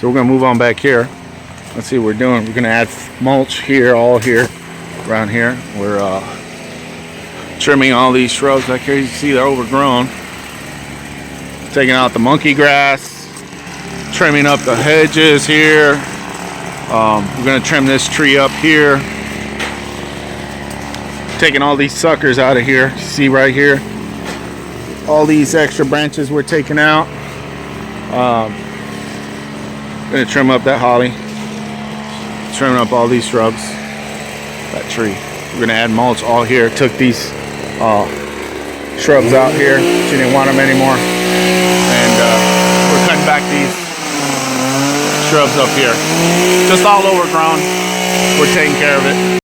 So we're gonna move on back here. Let's see what we're doing. We're gonna add mulch here, all here, around here. We're trimming all these shrubs back here. You can see they're overgrown. Taking out the monkey grass, trimming up the hedges here. We're gonna trim this tree up here. Taking all these suckers out of here. See right here, all these extra branches we're taking out. Gonna trim up that holly, trimming up all these shrubs, that tree. We're gonna add mulch all here. Took these shrubs out here. She didn't want them anymore, and we're cutting back these shrubs up here. Just all overgrown. We're taking care of it.